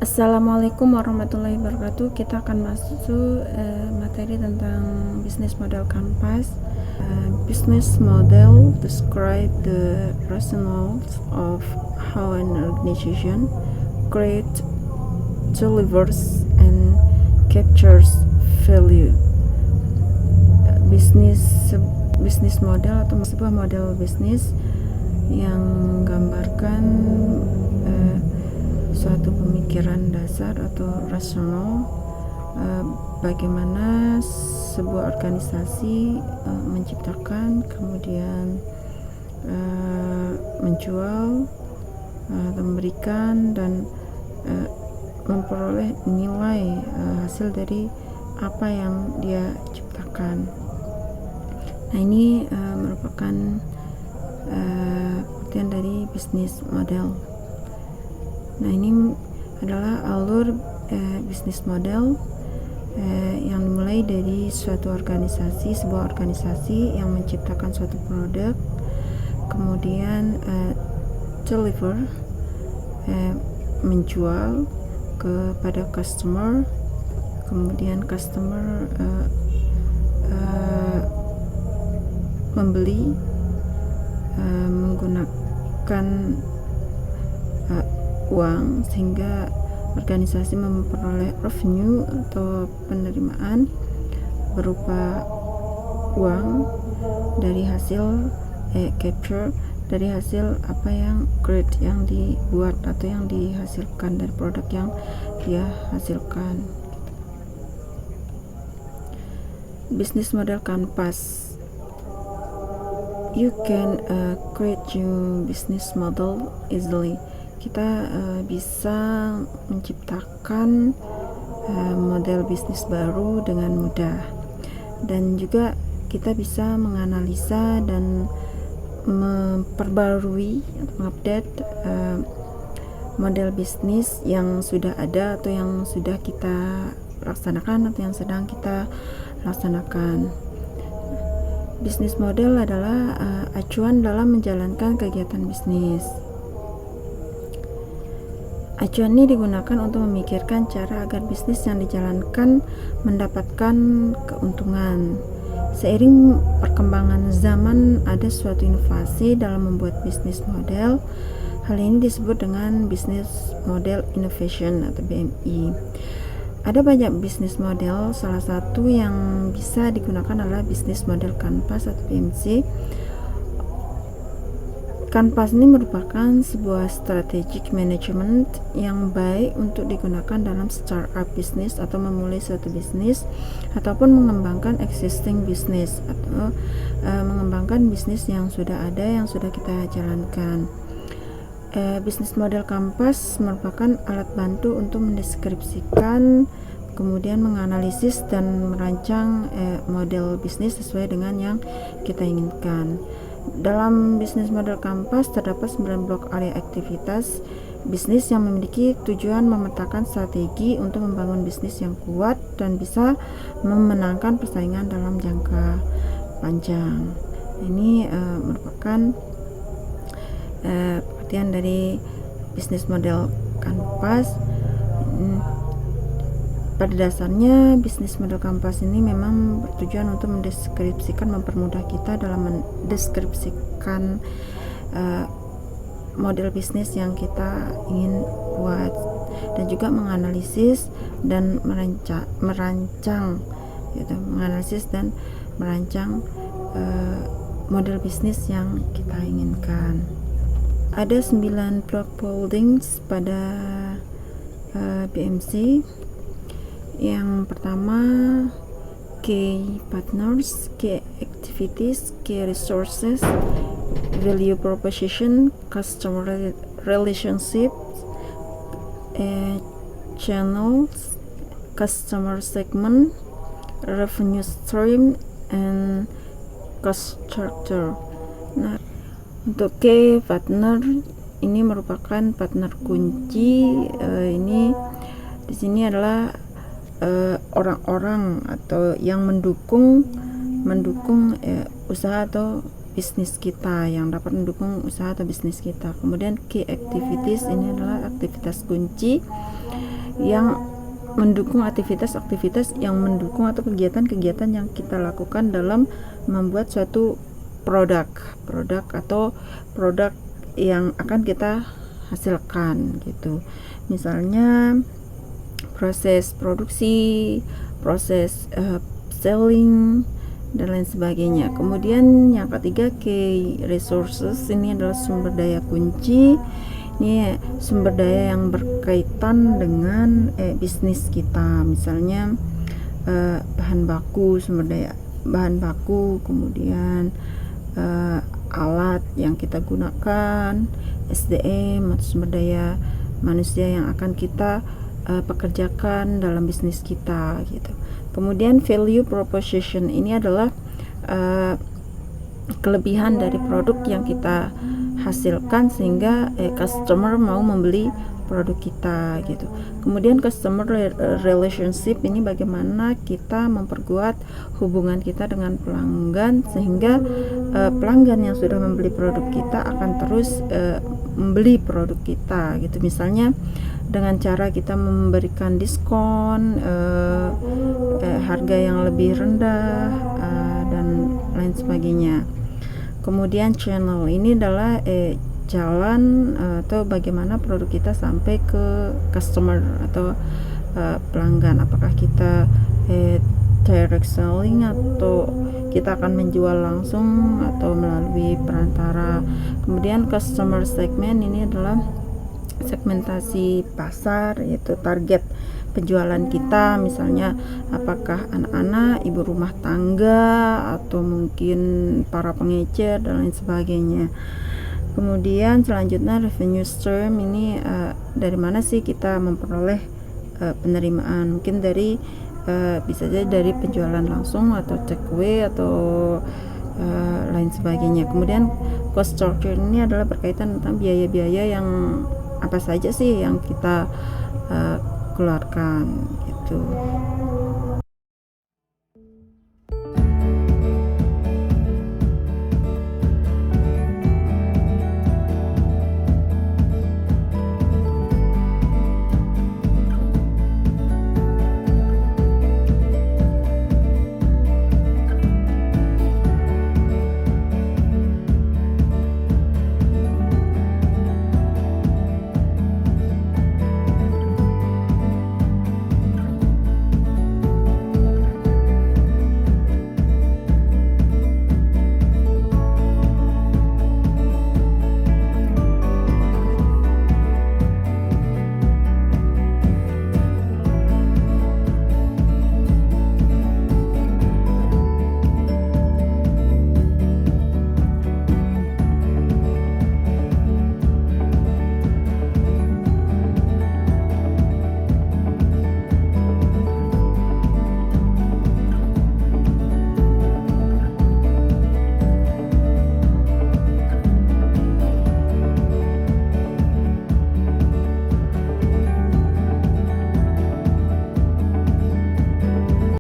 Assalamualaikum warahmatullahi wabarakatuh. Kita akan masuk materi tentang business model Canvas. Business model describe the rationale of how an organization creates, delivers, and captures value. Business model atau sebuah model bisnis yang menggambarkan suatu pemikiran dasar atau rasional bagaimana sebuah organisasi menciptakan, kemudian menjual atau memberikan dan memperoleh nilai hasil dari apa yang dia ciptakan. Nah, ini merupakan pengertian dari bisnis model. Nah, ini adalah alur bisnis model yang dimulai dari sebuah organisasi yang menciptakan suatu produk, kemudian deliver, menjual kepada customer, kemudian customer membeli menggunakan uang sehingga organisasi memperoleh revenue atau penerimaan berupa uang dari hasil capture dari hasil apa yang create yang dibuat atau yang dihasilkan dari produk yang dia hasilkan. Business model Canvas. You can create your business model easily. Kita bisa menciptakan model bisnis baru dengan mudah, dan juga kita bisa menganalisa dan memperbarui atau mengupdate model bisnis yang sudah ada atau yang sudah kita laksanakan atau yang sedang kita laksanakan. Bisnis model adalah acuan dalam menjalankan kegiatan bisnis. Acuan ini digunakan untuk memikirkan cara agar bisnis yang dijalankan mendapatkan keuntungan. Seiring perkembangan zaman, ada suatu inovasi dalam membuat bisnis model. Hal ini disebut dengan Business Model Innovation atau BMI. Ada banyak bisnis model, salah satu yang bisa digunakan adalah Business Model Canvas atau BMC. Canvas ini merupakan sebuah strategic management yang baik untuk digunakan dalam startup bisnis atau memulai suatu bisnis ataupun mengembangkan existing bisnis atau mengembangkan bisnis yang sudah ada, yang sudah kita jalankan. Business model Canvas merupakan alat bantu untuk mendeskripsikan, kemudian menganalisis dan merancang model bisnis sesuai dengan yang kita inginkan. Dalam bisnis model Canvas terdapat 9 blok area aktivitas bisnis yang memiliki tujuan memetakan strategi untuk membangun bisnis yang kuat dan bisa memenangkan persaingan dalam jangka panjang. Ini merupakan pengertian dari bisnis model Canvas. Pada dasarnya, bisnis model Canvas ini memang bertujuan untuk mendeskripsikan, mempermudah kita dalam mendeskripsikan model bisnis yang kita ingin buat, dan juga menganalisis dan merancang model bisnis yang kita inginkan. Ada 9 block holdings pada BMC. Yang pertama, key partners, key activities, key resources, value proposition, customer relationships, channels, customer segment, revenue stream, and cost structure. Nah, untuk key partner ini merupakan partner kunci. Ini di sini adalah orang-orang atau yang mendukung usaha atau bisnis kita, yang dapat mendukung usaha atau bisnis kita. Kemudian key activities ini adalah aktivitas kunci yang mendukung aktivitas-aktivitas yang mendukung atau kegiatan-kegiatan yang kita lakukan dalam membuat suatu produk atau produk yang akan kita hasilkan gitu. Misalnya proses produksi, proses selling dan lain sebagainya. Kemudian yang ketiga, key resources, ini adalah sumber daya kunci. Ini sumber daya yang berkaitan dengan bisnis kita, misalnya bahan baku, sumber daya bahan baku, kemudian alat yang kita gunakan, SDM atau sumber daya manusia yang akan kita pekerjakan dalam bisnis kita gitu. Kemudian value proposition, ini adalah kelebihan dari produk yang kita hasilkan sehingga customer mau membeli produk kita gitu. Kemudian customer relationship, ini bagaimana kita memperkuat hubungan kita dengan pelanggan sehingga pelanggan yang sudah membeli produk kita akan terus membeli produk kita gitu. Misalnya dengan cara kita memberikan diskon, harga yang lebih rendah, dan lain sebagainya. Kemudian channel, ini adalah jalan atau bagaimana produk kita sampai ke customer atau pelanggan. Apakah kita direct selling atau kita akan menjual langsung atau melalui perantara. Kemudian customer segment, ini adalah segmentasi pasar, yaitu target penjualan kita, misalnya apakah anak-anak, ibu rumah tangga, atau mungkin para pengecer dan lain sebagainya. Kemudian selanjutnya revenue stream, ini dari mana sih kita memperoleh penerimaan, mungkin dari bisa saja dari penjualan langsung atau take away atau lain sebagainya. Kemudian cost structure, ini adalah berkaitan tentang biaya-biaya yang apa saja sih yang kita keluarkan gitu.